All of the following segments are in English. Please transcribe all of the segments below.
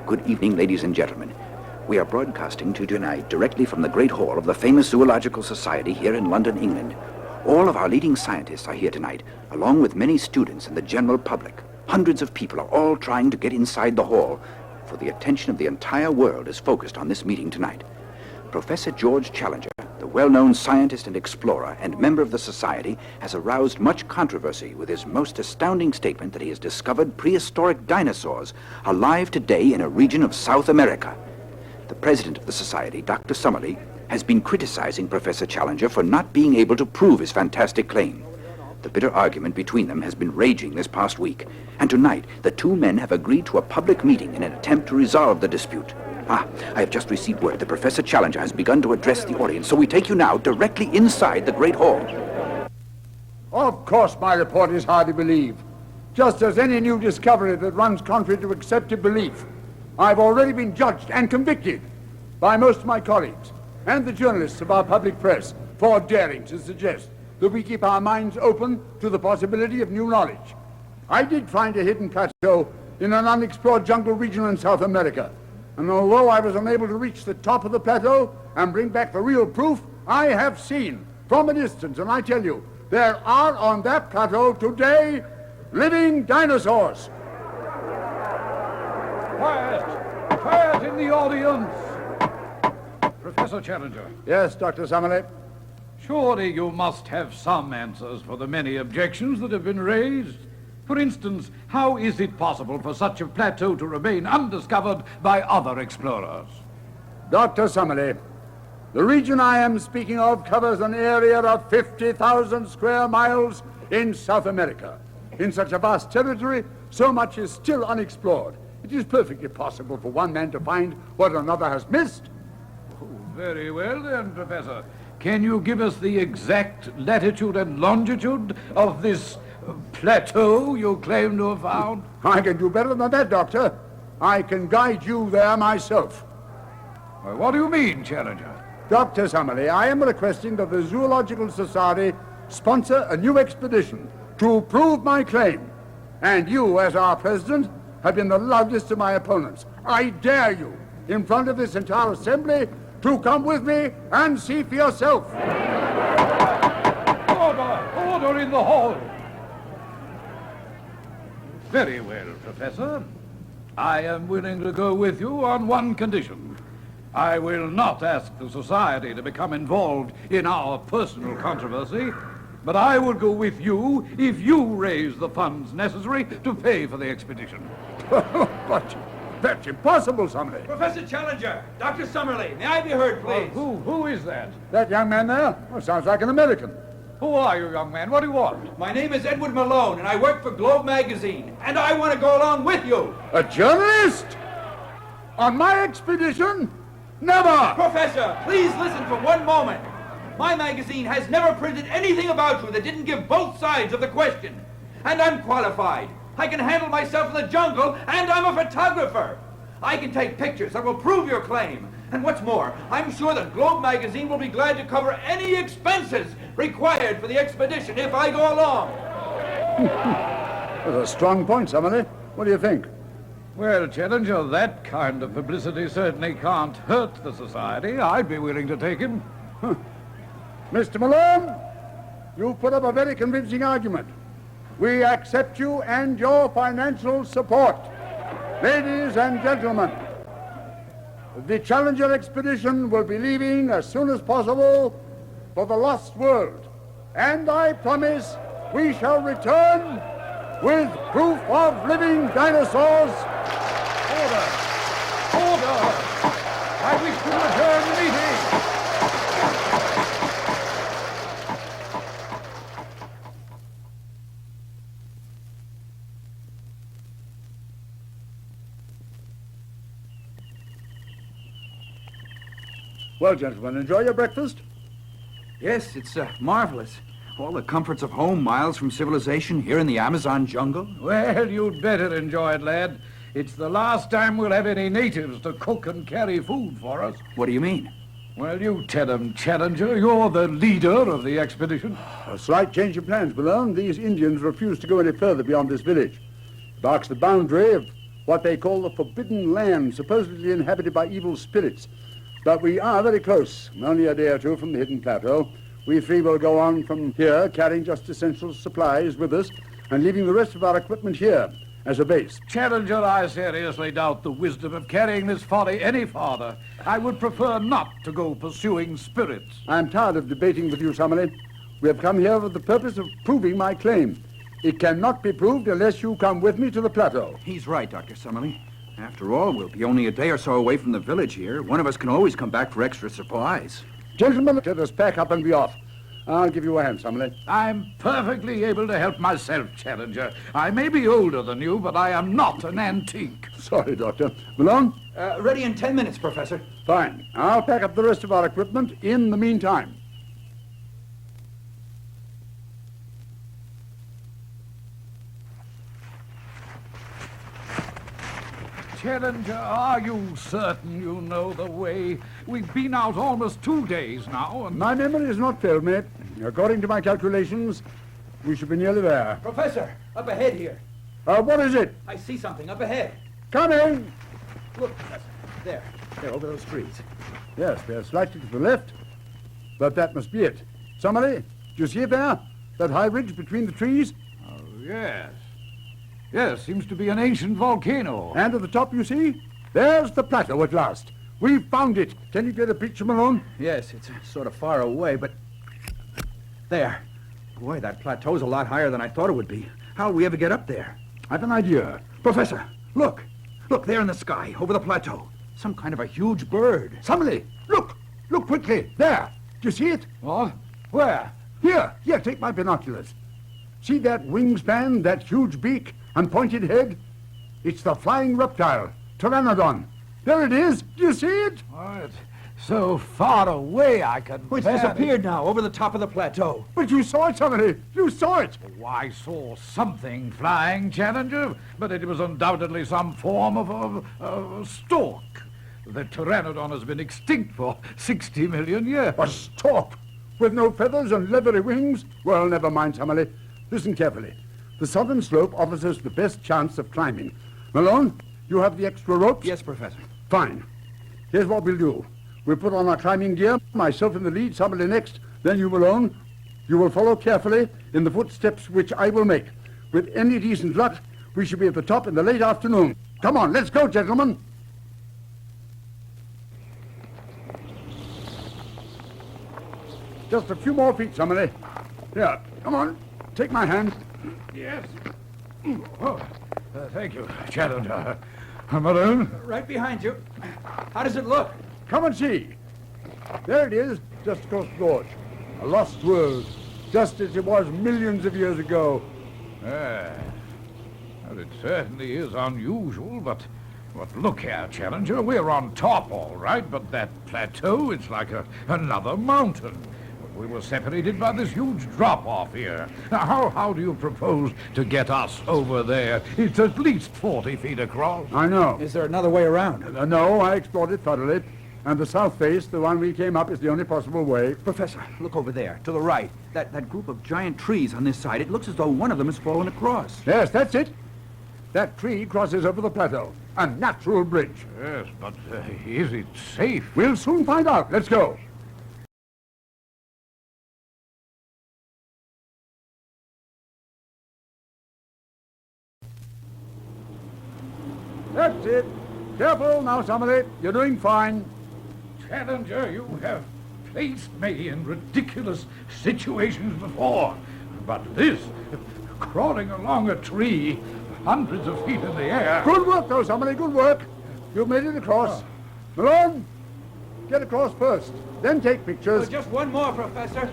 Good evening, ladies and gentlemen. We are broadcasting to you tonight directly from the Great Hall of the famous Zoological Society here in London, England. All of our leading scientists are here tonight, along with many students and the general public. Hundreds of people are all trying to get inside the hall, for the attention of the entire world is focused on this meeting tonight. Professor George Challenger, the well-known scientist and explorer and member of the Society, has aroused much controversy with his most astounding statement that he has discovered prehistoric dinosaurs alive today in a region of South America. The president of the Society, Dr. Summerlee, has been criticizing Professor Challenger for not being able to prove his fantastic claim. The bitter argument between them has been raging this past week, and tonight the two men have agreed to a public meeting in an attempt to resolve the dispute. I have just received word that Professor Challenger has begun to address the audience, so we take you now directly inside the Great Hall. Of course my report is hard to believe. Just as any new discovery that runs contrary to accepted belief. I've already been judged and convicted by most of my colleagues and the journalists of our public press for daring to suggest that we keep our minds open to the possibility of new knowledge. I did find a hidden plateau in an unexplored jungle region in South America. And although I was unable to reach the top of the plateau and bring back the real proof, I have seen from a distance, and I tell you, there are on that plateau today living dinosaurs. Quiet! Quiet in the audience! Professor Challenger. Yes, Dr. Summerlee. Surely you must have some answers for the many objections that have been raised. For instance, how is it possible for such a plateau to remain undiscovered by other explorers? Dr. Summerlee, the region I am speaking of covers an area of 50,000 square miles in South America. In such a vast territory, so much is still unexplored. It is perfectly possible for one man to find what another has missed. Oh, very well then, Professor. Can you give us the exact latitude and longitude of this plateau you claim to have found? I can do better than that, Doctor. I can guide you there myself. Well, what do you mean, Challenger? Dr. Summerlee, I am requesting that the Zoological Society sponsor a new expedition to prove my claim. And you, as our president, have been the loudest of my opponents. I dare you, in front of this entire assembly, to come with me and see for yourself. Order! Order in the hall! Very well, Professor. I am willing to go with you on one condition. I will not ask the Society to become involved in our personal controversy, but I will go with you if you raise the funds necessary to pay for the expedition. But that's impossible, Summerlee. Professor Challenger, Dr. Summerlee, may I be heard, please? Who is that? That young man there? Well, sounds like an American. Who are you, young man? What do you want? My name is Edward Malone, and I work for Globe magazine, and I want to go along with you. A journalist? On my expedition? Never! Professor, please listen for one moment. My magazine has never printed anything about you that didn't give both sides of the question. And I'm qualified. I can handle myself in the jungle, and I'm a photographer. I can take pictures that will prove your claim. And what's more, I'm sure that Globe magazine will be glad to cover any expenses required for the expedition if I go along. That's a strong point, Summerlee. What do you think? Well, Challenger, that kind of publicity certainly can't hurt the Society. I'd be willing to take him. Mr. Malone, you put up a very convincing argument. We accept you and your financial support. Ladies and gentlemen, the Challenger expedition will be leaving as soon as possible for the lost world. And I promise we shall return with proof of living dinosaurs. Order! Order! I wish to adjourn the meeting. Well, gentlemen, enjoy your breakfast. Yes, it's marvelous. All the comforts of home, miles from civilization, here in the Amazon jungle. Well, you'd better enjoy it, lad. It's the last time we'll have any natives to cook and carry food for us. What do you mean? Well, you tell them, Challenger. You're the leader of the expedition. A slight change of plans, Malone. These Indians refuse to go any further beyond this village. It marks the boundary of what they call the Forbidden Land, supposedly inhabited by evil spirits. But we are very close, only a day or two from the hidden plateau. We three will go on from here, carrying just essential supplies with us, and leaving the rest of our equipment here as a base. Challenger, I seriously doubt the wisdom of carrying this folly any farther. I would prefer not to go pursuing spirits. I'm tired of debating with you, Summerlee. We have come here for the purpose of proving my claim. It cannot be proved unless you come with me to the plateau. He's right, Dr. Summerlee. After all, we'll be only a day or so away from the village here. One of us can always come back for extra supplies. Gentlemen, let us pack up and be off. I'll give you a hand, Summerlee. I'm perfectly able to help myself, Challenger. I may be older than you, but I am not an antique. Sorry, Doctor. Malone? Ready in 10 minutes, Professor. Fine. I'll pack up the rest of our equipment in the meantime. Challenger, are you certain you know the way? We've been out almost 2 days now, and... My memory has not failed me. According to my calculations, we should be nearly there. Professor, up ahead here. What is it? I see something up ahead. Coming! Look, Professor. There. There, over those trees. Yes, they're slightly to the left, but that must be it. Summerlee, do you see it there? That high ridge between the trees? Oh, yes. Yes, seems to be an ancient volcano. And at the top, you see? There's the plateau at last. We've found it. Can you get a picture, Malone? Yes, it's sort of far away, but... There. Boy, that plateau's a lot higher than I thought it would be. How'll we ever get up there? I've an idea. Professor, look. Look, there in the sky, over the plateau. Some kind of a huge bird. Summerlee, look! Look quickly. There. Do you see it? What? Where? Here, take my binoculars. See that wingspan, that huge beak and pointed head? It's the flying reptile, Pteranodon. There it is. Do you see it? Oh, it's so far away I can... It's disappeared now, over the top of the plateau. But you saw it, Summerlee. You saw it. Oh, I saw something flying, Challenger, but it was undoubtedly some form of stork. The Pteranodon has been extinct for 60 million years. A stork with no feathers and leathery wings? Well, never mind, Summerlee. Listen carefully. The southern slope offers us the best chance of climbing. Malone, you have the extra ropes? Yes, Professor. Fine. Here's what we'll do. We'll put on our climbing gear, myself in the lead, Summerlee next, then you, Malone. You will follow carefully in the footsteps which I will make. With any decent luck, we should be at the top in the late afternoon. Come on, let's go, gentlemen. Just a few more feet, Summerlee. Here, come on. Take my hand. Yes. Oh, thank you, Challenger. Malone? Right behind you. How does it look? Come and see. There it is, just across the gorge. A lost world, just as it was millions of years ago. Well, it certainly is unusual, but look here, Challenger. We're on top, all right, but that plateau, it's like another mountain. We were separated by this huge drop-off here. Now, how do you propose to get us over there? It's at least 40 feet across. I know. Is there another way around? No, I explored it thoroughly. And the south face, the one we came up, is the only possible way. Professor, look over there, to the right. That group of giant trees on this side, it looks as though one of them has fallen across. Yes, that's it. That tree crosses over the plateau. A natural bridge. Yes, but is it safe? We'll soon find out. Let's go. That's it. Careful now, Summerlee. You're doing fine. Challenger, you have placed me in ridiculous situations before. But this, crawling along a tree, hundreds of feet in the air... Good work, though, Summerlee. Good work. You've made it across. Malone, get across first. Then take pictures. Just one more, Professor.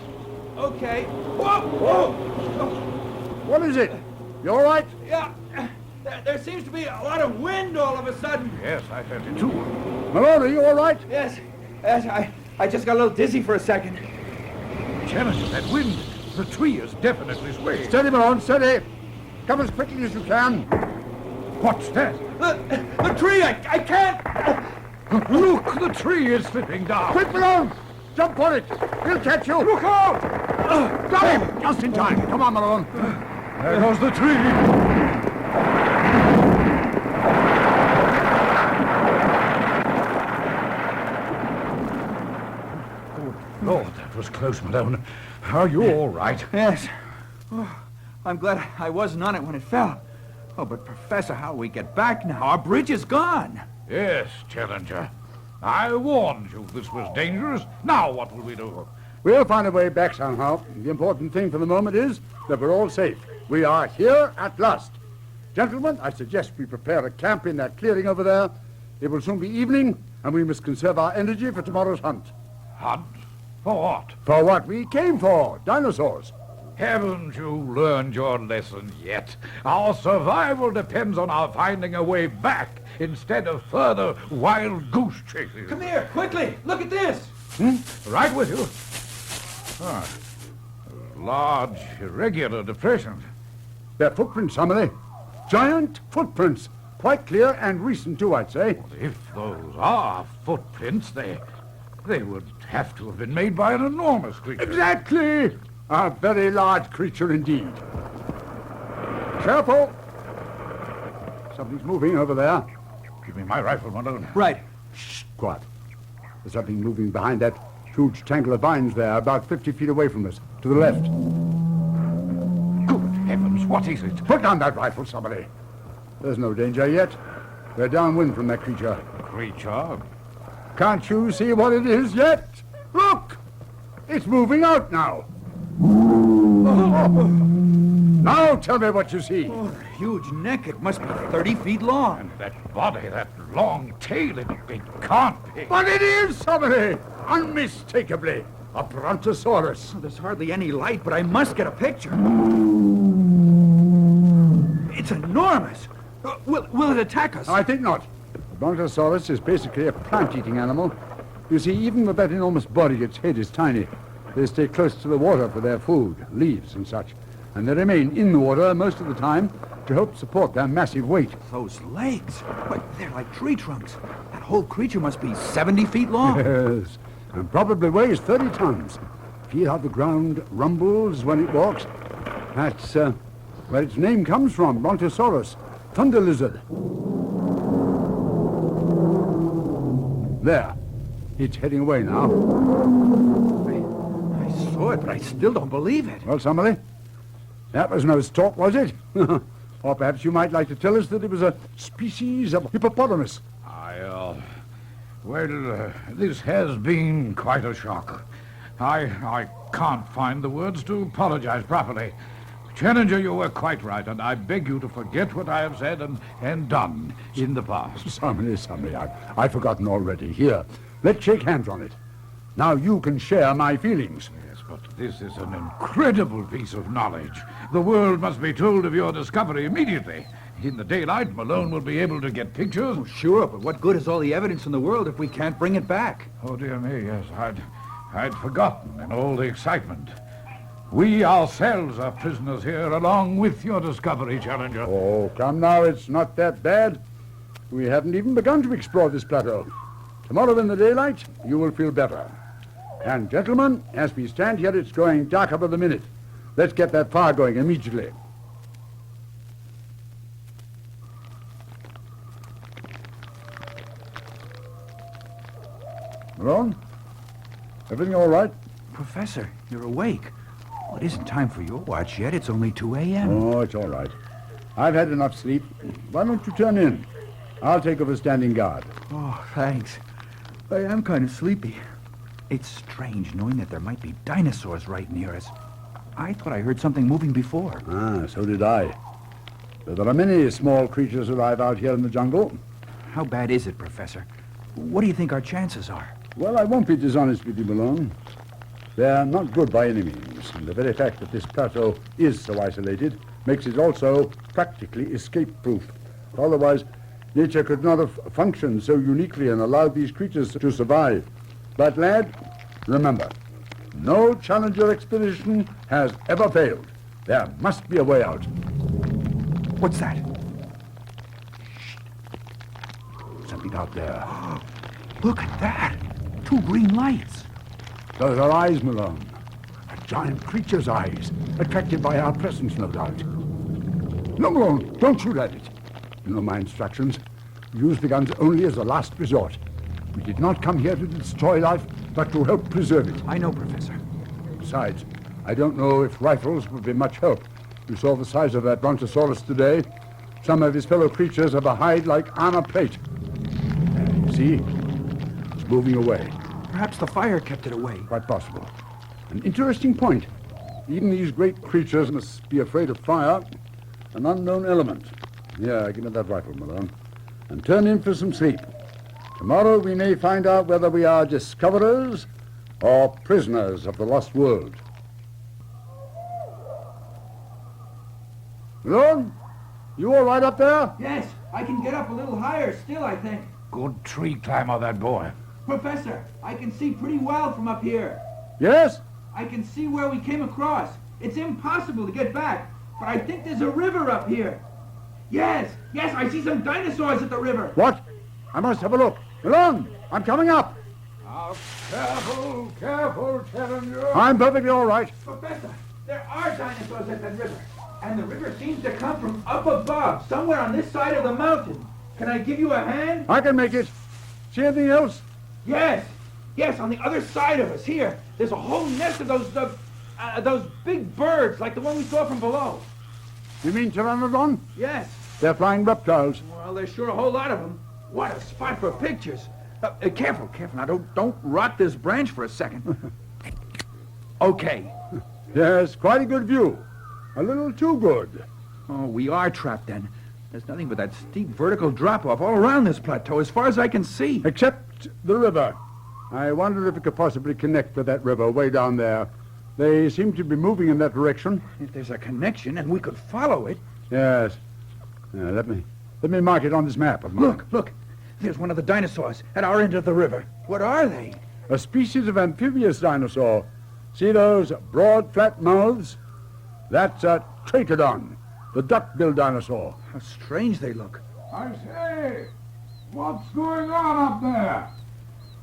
Okay. Whoa! Whoa! What is it? You all right? Yeah. There seems to be a lot of wind all of a sudden. Yes, I heard it too. Malone, are you all right? Yes, I just got a little dizzy for a second. Challenger, that wind, the tree is definitely swaying. Steady, Malone, steady. Come as quickly as you can. What's that? The tree, I can't. Look, the tree is slipping down. Quick, Malone! Jump for it. We'll catch you. Look out! Got him! Just in time. Come on, Malone. There goes the tree. That was close, Malone. Are you all right? Yes. Oh, I'm glad I wasn't on it when it fell. Oh, but Professor, how we get back now? Our bridge is gone. Yes, Challenger. I warned you this was dangerous. Now what will we do? We'll find a way back somehow. The important thing for the moment is that we're all safe. We are here at last. Gentlemen, I suggest we prepare a camp in that clearing over there. It will soon be evening, and we must conserve our energy for tomorrow's hunt. Hunt? For what? For what we came for, dinosaurs. Haven't you learned your lesson yet? Our survival depends on our finding a way back instead of further wild goose chases. Come here, quickly. Look at this. Right with you. Large, irregular depressions. They're footprints, Summerlee. Giant footprints. Quite clear and recent, too, I'd say. If those are footprints, they would have to have been made by an enormous creature. Exactly. A very large creature indeed. Careful. Something's moving over there. Give me my rifle, Malone. Right. Shh, quiet. There's something moving behind that huge tangle of vines there, about 50 feet away from us, to the left. Good heavens, what is it? Put down that rifle, somebody. There's no danger yet. We're downwind from that creature. Creature? Can't you see what it is yet? Look! It's moving out now. Now tell me what you see. Oh, the huge neck. It must be 30 feet long. And that body, that long tail, it can't be. But it is, somebody! Unmistakably. A brontosaurus. Oh, there's hardly any light, but I must get a picture. It's enormous. Will it attack us? I think not. The brontosaurus is basically a plant-eating animal. You see, even with that enormous body, its head is tiny. They stay close to the water for their food, leaves and such. And they remain in the water most of the time to help support their massive weight. Those legs. But they're like tree trunks. That whole creature must be 70 feet long. Yes, and probably weighs 30 tons. Feel how the ground rumbles when it walks? That's where its name comes from, Brontosaurus, thunder lizard. There. It's heading away now. I saw it, but I still don't believe it. Well, Summerlee, that was no stork, was it? Or perhaps you might like to tell us that it was a species of hippopotamus. This has been quite a shock. I can't find the words to apologize properly. Challenger, you were quite right, and I beg you to forget what I have said and done in the past. Summerlee, I've forgotten already. Here, let's shake hands on it. Now you can share my feelings. Yes, but this is an incredible piece of knowledge. The world must be told of your discovery immediately. In the daylight, Malone will be able to get pictures. Oh, sure, but what good is all the evidence in the world if we can't bring it back? Oh, dear me, yes. I'd forgotten in all the excitement. We ourselves are prisoners here along with your discovery, Challenger. Oh, come now, it's not that bad. We haven't even begun to explore this plateau. Tomorrow in the daylight, you will feel better. And gentlemen, as we stand here, it's growing darker by the minute. Let's get that fire going immediately. Malone? Everything all right? Professor, you're awake. Well, it isn't time for your watch yet. It's only 2 a.m. Oh, it's all right. I've had enough sleep. Why don't you turn in? I'll take over standing guard. Oh, thanks. I am kind of sleepy. It's strange knowing that there might be dinosaurs right near us. I thought I heard something moving before. Ah, so did I. But there are many small creatures alive out here in the jungle. How bad is it, Professor? What do you think our chances are? Well, I won't be dishonest with you, Malone. They're not good by any means. And the very fact that this plateau is so isolated makes it also practically escape-proof. Otherwise, nature could not have functioned so uniquely and allowed these creatures to survive. But, lad, remember, no Challenger expedition has ever failed. There must be a way out. What's that? Shh. Something out there. Look at that. 2 green lights. Those are eyes, Malone. A giant creature's eyes, attracted by our presence, no doubt. No, Malone, don't shoot at it. You know my instructions. Use the guns only as a last resort. We did not come here to destroy life, but to help preserve it. I know, Professor. Besides, I don't know if rifles would be much help. You saw the size of that brontosaurus today. Some of his fellow creatures have a hide like armor plate. You see? It's moving away. Perhaps the fire kept it away. Quite possible. An interesting point. Even these great creatures must be afraid of fire. An unknown element. Yeah, give me that rifle, Malone. And turn in for some sleep. Tomorrow we may find out whether we are discoverers or prisoners of the lost world. Malone, you all right up there? Yes, I can get up a little higher still, I think. Good tree climber, that boy. Professor, I can see pretty well from up here. Yes? I can see where we came across. It's impossible to get back, but I think there's a river up here. Yes, I see some dinosaurs at the river. What? I must have a look. Malone, I'm coming up. Now, careful, Challenger. I'm perfectly all right. Professor, there are dinosaurs at that river. And the river seems to come from up above, somewhere on this side of the mountain. Can I give you a hand? I can make it. See anything else? Yes, on the other side of us, here. There's a whole nest of those big birds, like the one we saw from below. You mean pteranodon? Yes. They're flying reptiles. Well, there's sure a whole lot of them. What a spot for pictures. Careful. Now, don't rot this branch for a second. Okay. Yes, quite a good view. A little too good. Oh, we are trapped then. There's nothing but that steep vertical drop-off all around this plateau as far as I can see. Except the river. I wondered if it could possibly connect with that river way down there. They seem to be moving in that direction. If there's a connection and we could follow it. Yes. Let me mark it on this map of mine. Look. There's one of the dinosaurs at our end of the river. What are they? A species of amphibious dinosaur. See those broad, flat mouths? That's a Trachodon, the duck-billed dinosaur. How strange they look. I say, what's going on up there?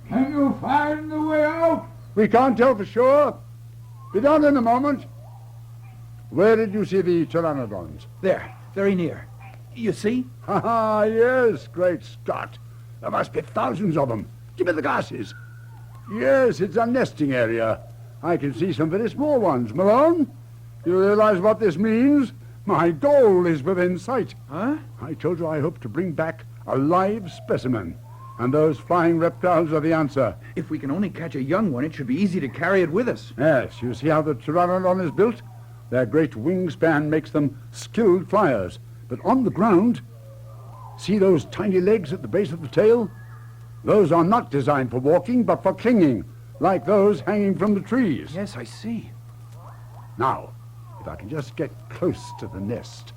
Can you find the way out? We can't tell for sure. Be down in a moment. Where did you see the pteranodons? There, very near. You see? Ha, yes, great Scott. There must be thousands of them. Give me the glasses. Yes, it's a nesting area. I can see some very small ones. Malone, you realize what this means? My goal is within sight. Huh? I told you I hope to bring back a live specimen. And those flying reptiles are the answer. If we can only catch a young one, it should be easy to carry it with us. Yes, you see how the pteranodon is built? Their great wingspan makes them skilled flyers. But on the ground, see those tiny legs at the base of the tail? Those are not designed for walking, but for clinging, like those hanging from the trees. Yes, I see. Now, if I can just get close to the nest.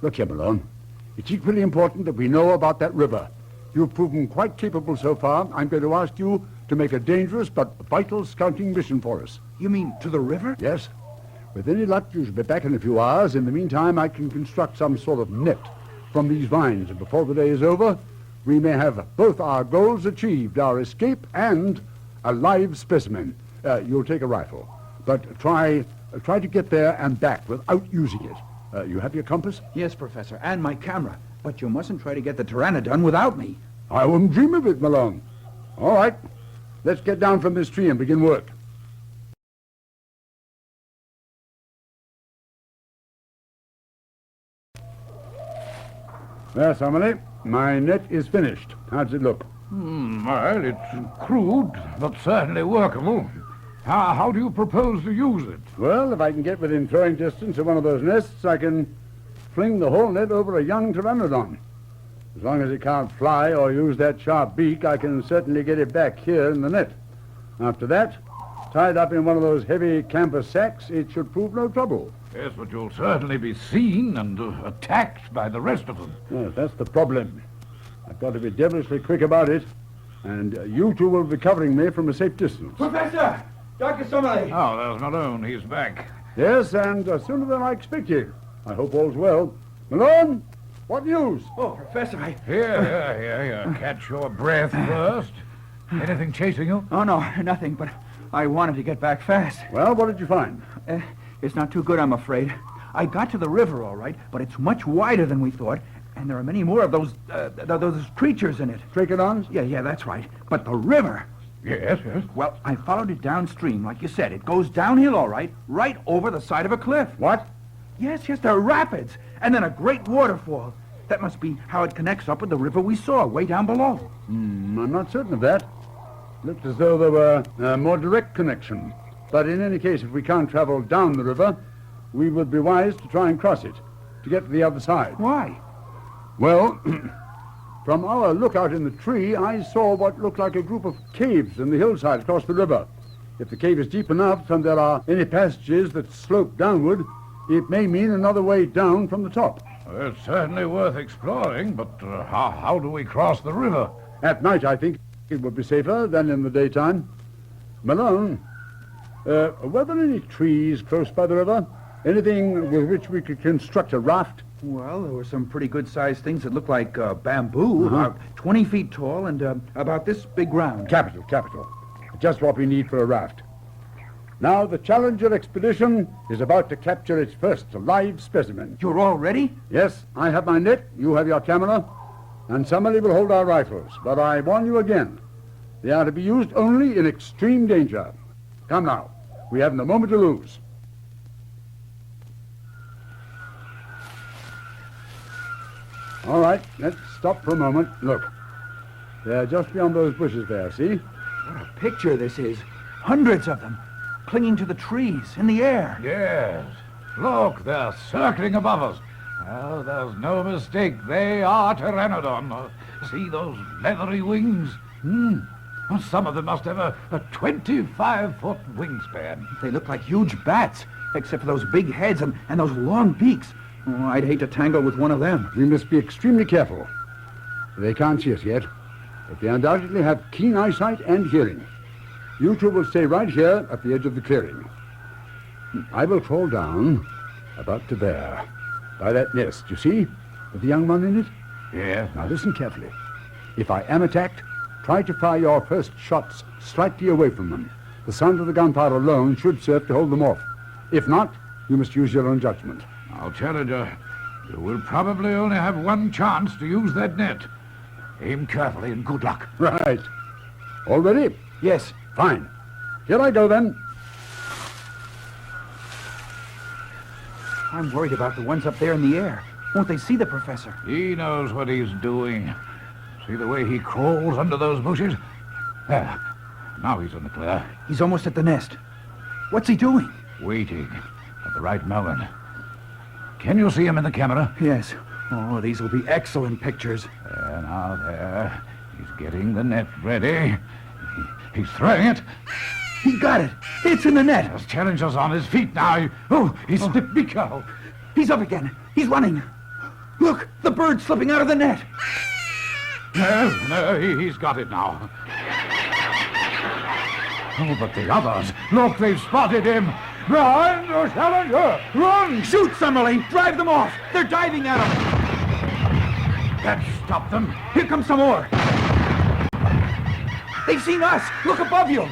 Look here, Malone. It's equally important that we know about that river. You've proven quite capable so far. I'm going to ask you to make a dangerous but vital scouting mission for us. You mean to the river? Yes. With any luck, you should be back in a few hours. In the meantime, I can construct some sort of net from these vines. And before the day is over, we may have both our goals achieved, our escape and a live specimen. You'll take a rifle. But try to get there and back without using it. You have your compass? Yes, Professor, and my camera. But you mustn't try to get the pteranodon without me. I wouldn't dream of it, Malone. All right. Let's get down from this tree and begin work. Well, Somebody, my net is finished. How does it look? Well, it's crude, but certainly workable. How do you propose to use it? Well, if I can get within throwing distance of one of those nests, I can fling the whole net over a young pteranodon. As long as it can't fly or use that sharp beak, I can certainly get it back here in the net. After that, tied up in one of those heavy canvas sacks, it should prove no trouble. Yes, but you'll certainly be seen and attacked by the rest of them. Yes, that's the problem. I've got to be devilishly quick about it, and you two will be covering me from a safe distance. Professor! Dr. Summerlee! Oh, there's Malone. He's back. Yes, and sooner than I expected. I hope all's well. Malone, what news? Oh, Professor, Here. Catch your breath first. Anything chasing you? Oh, no, nothing, but I wanted to get back fast. Well, what did you find? It's not too good, I'm afraid. I got to the river, all right, but it's much wider than we thought, and there are many more of those creatures in it. Trachodons? Yeah, that's right. But the river, Yes, yes. Well, I followed it downstream, like you said. It goes downhill, all right over the side of a cliff. What? Yes, there are rapids, and then a great waterfall. That must be how it connects up with the river we saw way down below. I'm not certain of that. Looked as though there were a more direct connection. But in any case, if we can't travel down the river, we would be wise to try and cross it, to get to the other side. Why? Well, from our lookout in the tree, I saw what looked like a group of caves in the hillside across the river. If the cave is deep enough and there are any passages that slope downward, it may mean another way down from the top. Well, it's certainly worth exploring, but how do we cross the river? At night, I think it would be safer than in the daytime. Malone, were there any trees close by the river? Anything with which we could construct a raft? Well, there were some pretty good-sized things that looked like bamboo, about 20 feet tall and about this big round. Capital. Just what we need for a raft. Now, the Challenger expedition is about to capture its first live specimen. You're all ready? Yes, I have my net, you have your camera, and somebody will hold our rifles. But I warn you again, they are to be used only in extreme danger. Come now, we haven't a moment to lose. All right, let's stop for a moment. Look, they're just beyond those bushes there, see? What a picture this is. Hundreds of them, clinging to the trees, in the air. Yes. Look, they're circling above us. Well, there's no mistake. They are pteranodon. See those leathery wings? Well, some of them must have a 25-foot wingspan. They look like huge bats, except for those big heads and those long beaks. Oh, I'd hate to tangle with one of them. We must be extremely careful. They can't see us yet, but they undoubtedly have keen eyesight and hearing. You two will stay right here at the edge of the clearing. I will crawl down about to there, by that nest, you see, with the young one in it. Yeah. Now listen carefully. If I am attacked, try to fire your first shots slightly away from them. The sound of the gunfire alone should serve to hold them off. If not, you must use your own judgment. Now, Challenger, you will probably only have one chance to use that net. Aim carefully and good luck. Right. All ready? Yes. Fine. Here I go, then. I'm worried about the ones up there in the air. Won't they see the professor? He knows what he's doing. See the way he crawls under those bushes? There. Now he's in the clear. He's almost at the nest. What's he doing? Waiting at the right moment. Can you see him in the camera? Yes. Oh, these will be excellent pictures. There, now, there. He's getting the net ready. He's throwing it. He got it. It's in the net. There's Challenger's on his feet now. He's slipped me cow. He's up again. He's running. Look, the bird's slipping out of the net. No, he's got it now. Oh, but the others. Look, they've spotted him. Behind the Challenger. Run! Shoot, Summerlee. Drive them off. They're diving at him. That stopped them. Here come some more. They've seen us. Look above you.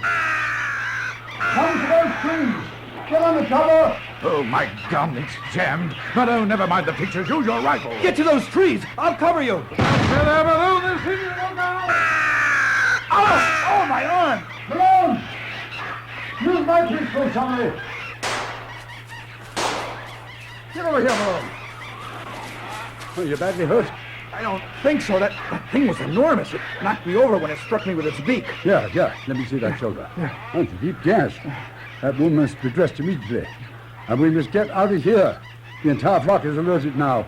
Come to those trees. Get on the cover. Oh, my gun, it's jammed. But oh, never mind the pictures. Use your rifle. Get to those trees. I'll cover you. Oh, my arm. Malone! Use my pistol, somebody. Get over here, Malone. Oh, you're badly hurt? I don't think so. That thing was enormous. It knocked me over when it struck me with its beak. Yeah. Let me see that shoulder. Oh, it's a deep gash. That wound must be dressed immediately. And we must get out of here. The entire flock is alerted now.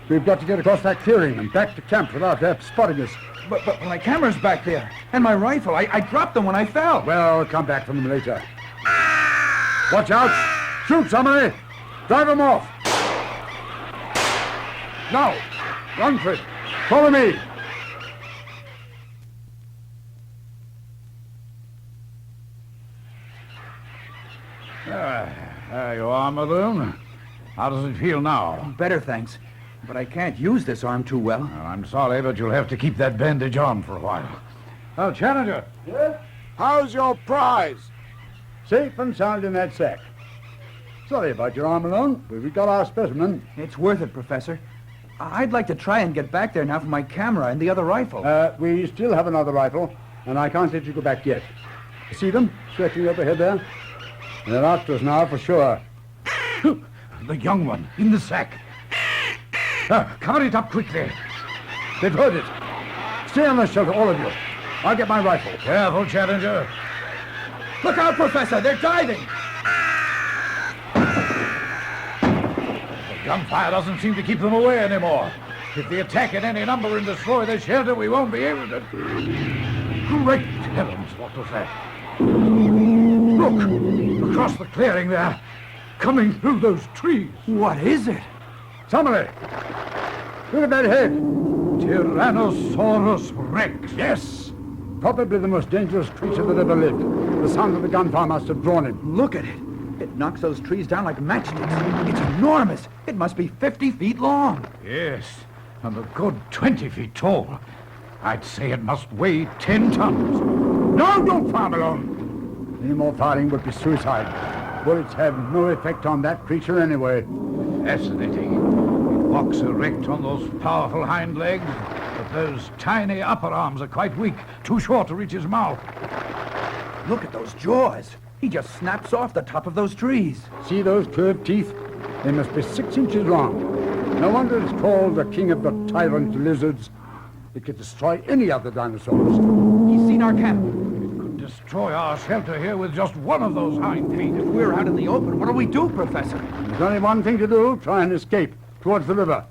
We've got to get across that clearing and back to camp without their spotting us. But my camera's back there. And my rifle. I dropped them when I fell. Well, come back for them later. Watch out! Shoot, somebody! Drive them off! Now, run for it. Follow me. There you are, Malone. How does it feel now? Better, thanks. But I can't use this arm too well. Well, I'm sorry, but you'll have to keep that bandage on for a while. Oh, Challenger. Yes? How's your prize? Safe and sound in that sack. Sorry about your arm, Malone, but we got our specimen. It's worth it, Professor. I'd like to try and get back there now for my camera and the other rifle. We still have another rifle, and I can't let you go back yet. You see them stretching up ahead there? They're after us now for sure. The young one, in the sack. Cover it up quickly. They've heard it. Stay on the shelter, all of you. I'll get my rifle. Careful, Challenger. Look out, Professor! They're diving! The gunfire doesn't seem to keep them away anymore. If they attack in any number and destroy the shelter, we won't be able to... Great heavens, what was that? Look! Across the clearing there, coming through those trees. What is it? Somebody! Look at that head! Tyrannosaurus Rex. Yes! Probably the most dangerous creature that ever lived. The sound of the gunfire must have drawn him. Look at it. It knocks those trees down like matchsticks. It's enormous. It must be 50 feet long. Yes, and a good 20 feet tall. I'd say it must weigh 10 tons. No, don't fire, Malone. Any more firing would be suicide. Bullets have no effect on that creature anyway. Fascinating. It walks erect on those powerful hind legs, but those tiny upper arms are quite weak, too short to reach his mouth. Look at those jaws. He just snaps off the top of those trees. See those curved teeth? They must be 6 inches long. No wonder it's called the king of the tyrant lizards. It could destroy any other dinosaurs. He's seen our camp. It could destroy our shelter here with just one of those hind feet. If we're out in the open, what'll we do, Professor? There's only one thing to do. Try and escape towards the river.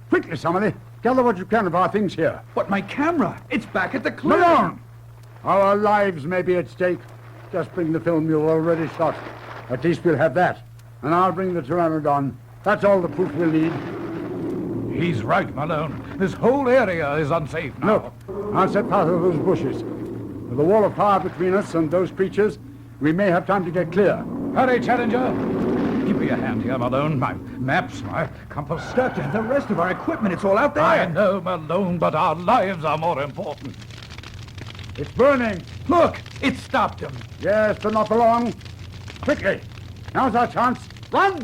Quickly, somebody. Gather what you can of our things here. But my camera, it's back at the clearing. Malone! Our lives may be at stake. Just bring the film you've already shot. At least we'll have that. And I'll bring the Pteranodon. That's all the proof we'll need. He's right, Malone. This whole area is unsafe now. Look, I'll set part of those bushes. With a wall of fire between us and those creatures, we may have time to get clear. Hurry, Challenger. Give me a hand here, Malone. My maps, my compass. Doctor, the rest of our equipment, it's all out there. I know, Malone, but our lives are more important. It's burning. Look, it stopped him. Yes, but not for long. Quickly. Now's our chance. Run!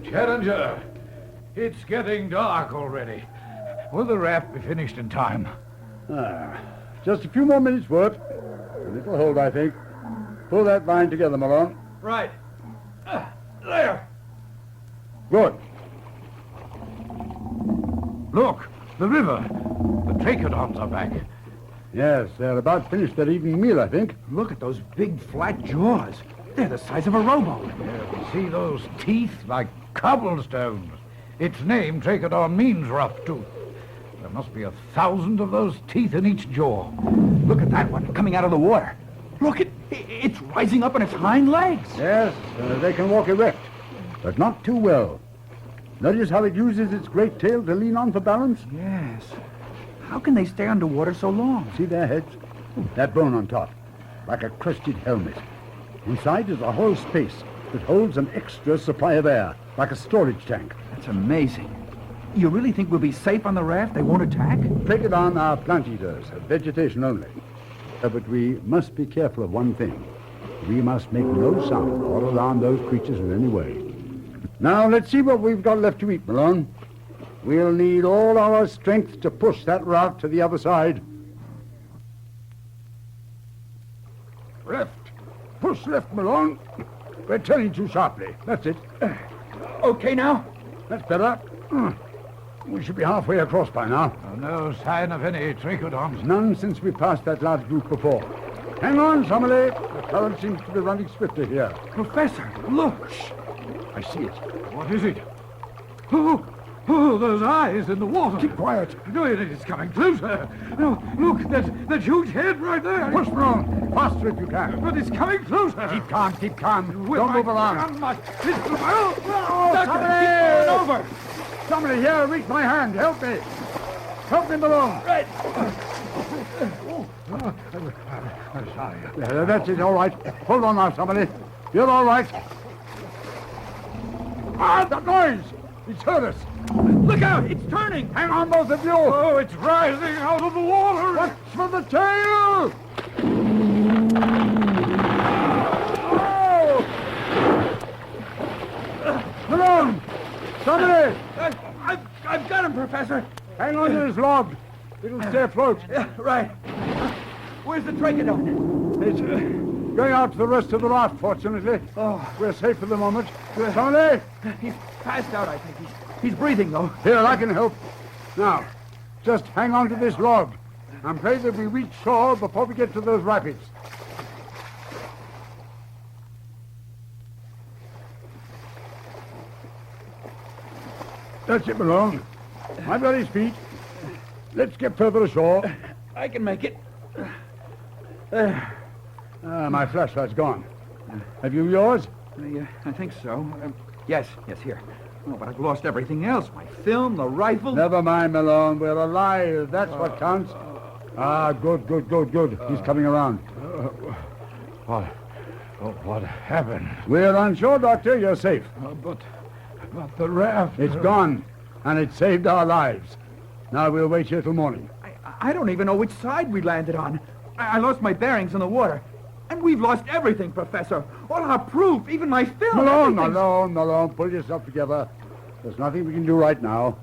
Challenger, it's getting dark already. Will the raft be finished in time? Just a few more minutes' work. It'll hold, I think. Pull that line together, Malone. Right. There. Good. Look, the river. The Trachodons are back. Yes, they're about finished their evening meal, I think. Look at those big flat jaws. They're the size of a rowboat. Yeah, see those teeth like cobblestones. Its name, Trachodon, means rough tooth. There must be 1,000 of those teeth in each jaw. Look at that one coming out of the water. Look, it's rising up on its hind legs. Yes, they can walk erect, but not too well. Notice how it uses its great tail to lean on for balance? Yes. How can they stay underwater so long? See their heads? That bone on top, like a crested helmet. Inside is a hollow space that holds an extra supply of air, like a storage tank. That's amazing. You really think we'll be safe on the raft? They won't attack? Trachodon are plant eaters, vegetation only. But we must be careful of one thing. We must make no sound all around those creatures in any way. Now, let's see what we've got left to eat, Malone. We'll need all our strength to push that raft to the other side. Left. Push left, Malone. We're turning too sharply. That's it. Okay now? That's better. We should be halfway across by now. Oh, no sign of any Trachodons. None since we passed that large group before. Hang on, somebody. The current seems to be running swifter here. Professor, look. Shh. I see it. What is it? Oh, those eyes in the water. Keep quiet. No, it's coming closer. No, look, that huge head right there. Push, Malone. Faster if you can. But it's coming closer. Keep calm, keep calm. With Don't my move around. gun, my pistol, somebody! Over. Somebody here, reach my hand. Help me. Help me, Malone. Right. I'm sorry. That's it, all right. Hold on now, somebody. You're all right. Ah, that noise! It's heard us. Look out, it's turning. Hang on, both of you. Oh, it's rising out of the water. Watch for the tail! Malone! Somebody! I've got him, Professor. Hang on to this log. It'll stay afloat. Yeah, right. Where's the Trachodon? It's going out to the rest of the raft, fortunately. Oh. We're safe for the moment. Somebody! He's passed out, I think. He's breathing, though. Here, I can help. Now, just hang on to this log. I'm afraid that we reach shore before we get to those rapids. That's it, Malone. I've got his feet. Let's get further ashore. I can make it. My flashlight's gone. Have you yours? I think so. Yes, here. Oh, but I've lost everything else. My film, the rifle. Never mind, Malone. We're alive. That's what counts. Good. He's coming around. What happened? We're on shore, Doctor. You're safe. But the raft... It's gone, and it saved our lives. Now we'll wait here till morning. I don't even know which side we landed on. I lost my bearings in the water. And we've lost everything, Professor. All our proof, even my film. Malone, pull yourself together. There's nothing we can do right now.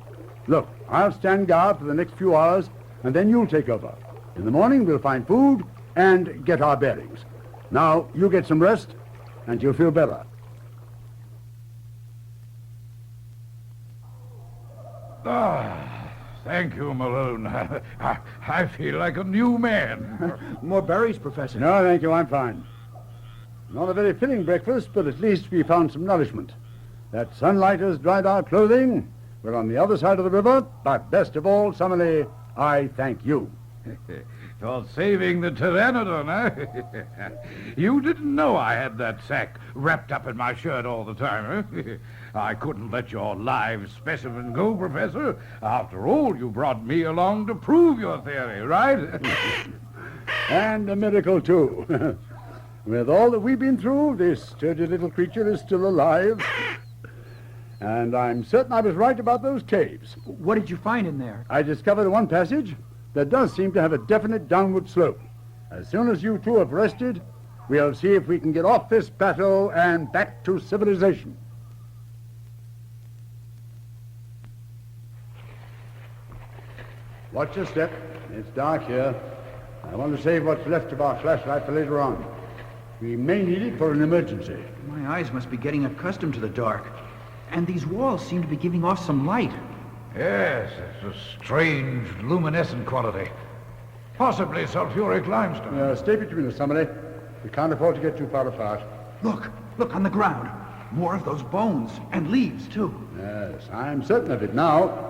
Look, I'll stand guard for the next few hours, and then you'll take over. In the morning, we'll find food and get our bearings. Now, you get some rest, and you'll feel better. Thank you, Malone. I feel like a new man. More berries, Professor. No, thank you, I'm fine. Not a very filling breakfast, but at least we found some nourishment. That sunlight has dried our clothing. We're on the other side of the river, but best of all, Summerlee, I thank you. For saving the Pteranodon, eh? You didn't know I had that sack wrapped up in my shirt all the time, eh? I couldn't let your live specimen go, Professor. After all, you brought me along to prove your theory, right? And a miracle, too. With all that we've been through, this sturdy little creature is still alive. And I'm certain I was right about those caves. What did you find in there? I discovered one passage that does seem to have a definite downward slope. As soon as you two have rested, we'll see if we can get off this battle and back to civilization. Watch your step. It's dark here. I want to save what's left of our flashlight for later on. We may need it for an emergency. My eyes must be getting accustomed to the dark. And these walls seem to be giving off some light. Yes, it's a strange luminescent quality. Possibly sulfuric limestone. Stay between us, somebody. We can't afford to get too far apart. Look on the ground. More of those bones and leaves, too. Yes, I'm certain of it now.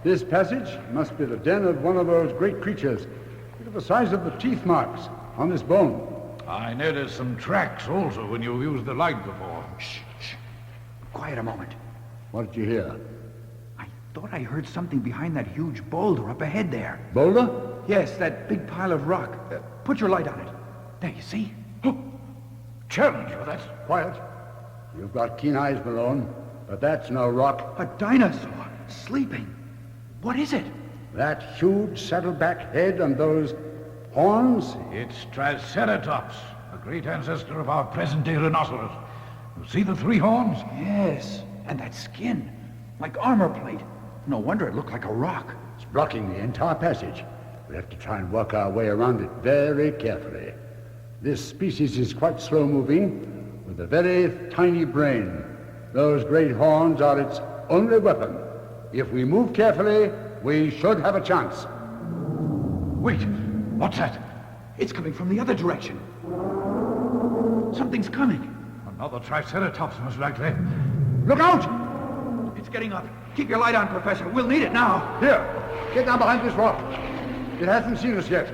This passage must be the den of one of those great creatures. Look at the size of the teeth marks on this bone. I noticed some tracks also when you used the light before. Shh. Quiet a moment. What did you hear? I thought I heard something behind that huge boulder up ahead there. Boulder? Yes, that big pile of rock. Put your light on it. There, you see? Challenger, that's... Quiet. You've got keen eyes, Malone, but that's no rock. A dinosaur sleeping. What is it? That huge saddleback head and those horns? It's Triceratops, a great ancestor of our present-day rhinoceros. You see the three horns? Yes, and that skin, like armor plate. No wonder it looked like a rock. It's blocking the entire passage. We have to try and work our way around it very carefully. This species is quite slow-moving, with a very tiny brain. Those great horns are its only weapon. If we move carefully, we should have a chance. Wait, what's that? It's coming from the other direction. Something's coming. Another Triceratops, most likely. Look out! It's getting up. Keep your light on, Professor. We'll need it now. Here, get down behind this rock. It hasn't seen us yet.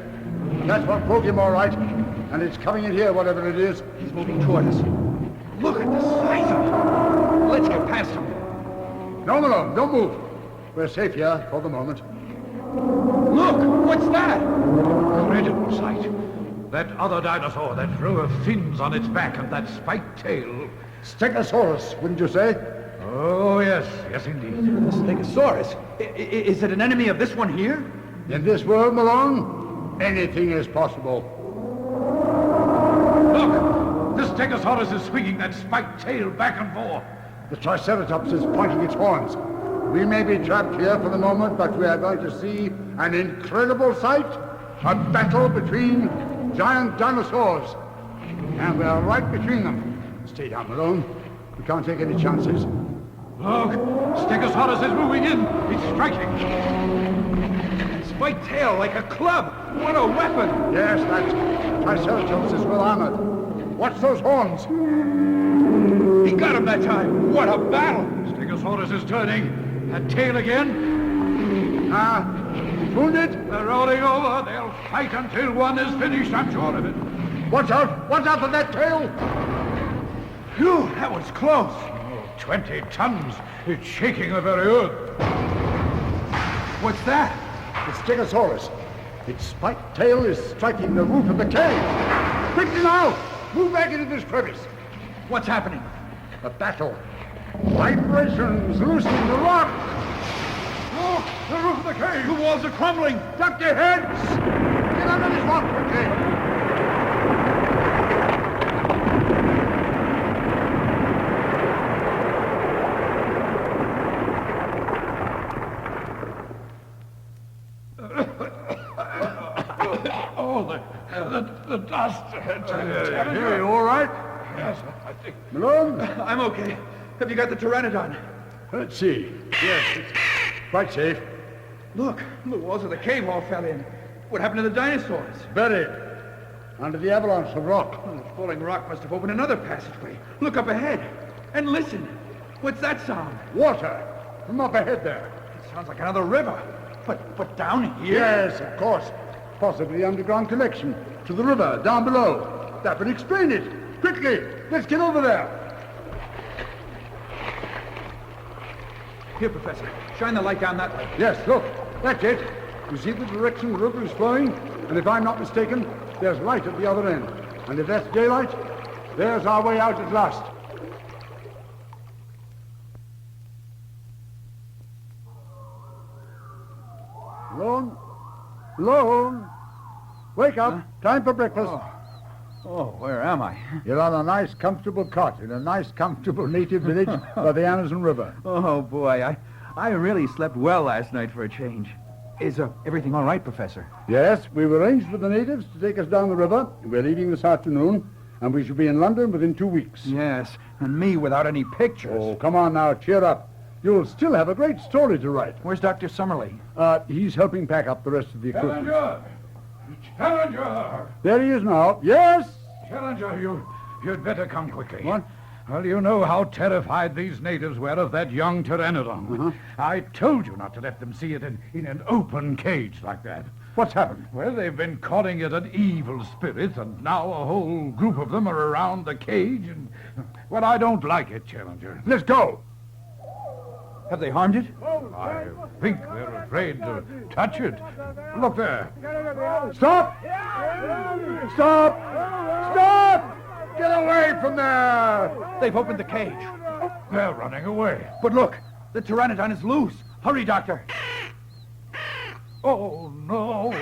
That's what broke him, all right. And it's coming in here, whatever it is. He's moving toward us. Look at the size of it. Let's get past him. No, Malone, don't move. We're safe here for the moment. Look! What's that? Incredible sight. That other dinosaur, that row of fins on its back and that spiked tail. Stegosaurus, wouldn't you say? Oh, yes indeed. The Stegosaurus. Is it an enemy of this one here? In this world, Malone, anything is possible. Look! The Stegosaurus is swinging that spiked tail back and forth. The Triceratops is pointing its horns. We may be trapped here for the moment, but we are going to see an incredible sight. A battle between giant dinosaurs. And we are right between them. Stay down, Malone. We can't take any chances. Look, Stegosaurus is moving in. He's striking. Spiked tail like a club. What a weapon! Yes, that Triceratops is well armored. Watch those horns. He got him that time. What a battle! Stegosaurus is turning. That tail again. He's wounded. They're rolling over. They'll fight until one is finished, I'm sure of it. Watch out! Watch out for that tail! Phew, that was close. 20 tons. It's shaking the very earth. What's that? It's Stegosaurus. Its spiked tail is striking the roof of the cave. Quickly now! Move back into this crevice. What's happening? A battle. Vibrations loosening the rock. Look, the roof of the cave. The walls are crumbling. Duck your heads! Get under this rock quickly! The dust. Are you all right? Yes, I think. Malone? I'm okay. Have you got the pteranodon? Let's see. Yes, it's quite safe. Look, the walls of the cave all fell in. What happened to the dinosaurs? Buried. Under the avalanche of rock. Well, the falling rock must have opened another passageway. Look up ahead. And listen. What's that sound? Water. From up ahead there. It sounds like another river. But down here? Yes, of course. Possibly underground connection to the river down below. That would explain it. Quickly, let's get over there. Here, Professor. Shine the light down that way. Yes, look. That's it. You see the direction the river is flowing? And if I'm not mistaken, there's light at the other end. And if that's daylight, there's our way out at last. Malone? Malone? Wake up. Huh? Time for breakfast. Oh, where am I? You're on a nice, comfortable cot in a nice, comfortable native village by the Amazon River. Oh, boy. I really slept well last night for a change. Is everything all right, Professor? Yes, we've arranged with the natives to take us down the river. We're leaving this afternoon, and we should be in London within 2 weeks. Yes, and me without any pictures. Oh, come on now, cheer up. You'll still have a great story to write. Where's Dr. Summerlee? He's helping pack up the rest of the equipment. Challenger! Challenger! There he is now. Yes? Challenger, you'd better come quickly. What? Well, you know how terrified these natives were of that young pteranodon. I told you not to let them see it in an open cage like that. What's happened? Well, they've been calling it an evil spirit, and now a whole group of them are around the cage, and, well, I don't like it, Challenger. Let's go. Have they harmed it? I think they're afraid to touch it. Look there. Stop! Stop! Stop! Get away from there! They've opened the cage. They're running away. But look, the pteranodon is loose. Hurry, Doctor. Oh, no.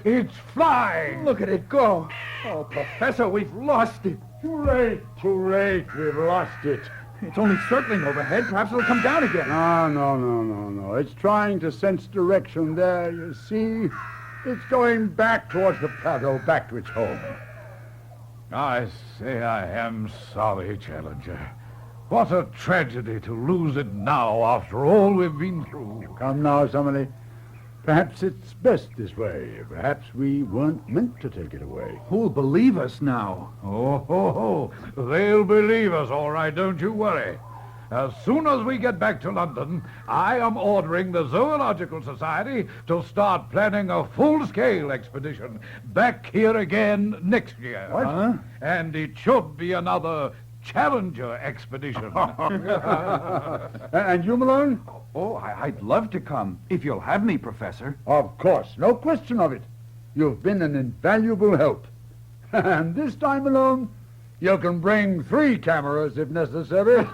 It's flying. Look at it go. Oh, Professor, we've lost it. Too late. Too late. We've lost it. It's only circling overhead. Perhaps it'll come down again. No. It's trying to sense direction there, you see. It's going back towards the plateau, back to its home. I say I am sorry, Challenger. What a tragedy to lose it now after all we've been through. Come now, Summerlee. Perhaps it's best this way. Perhaps we weren't meant to take it away. Who'll believe us now? Oh, they'll believe us, all right, don't you worry. As soon as we get back to London, I am ordering the Zoological Society to start planning a full-scale expedition back here again next year. What? Huh? And it should be another Challenger expedition. And you, Malone? Oh, I'd love to come, if you'll have me, Professor. Of course, no question of it. You've been an invaluable help. And this time, Malone, you can bring 3 cameras if necessary.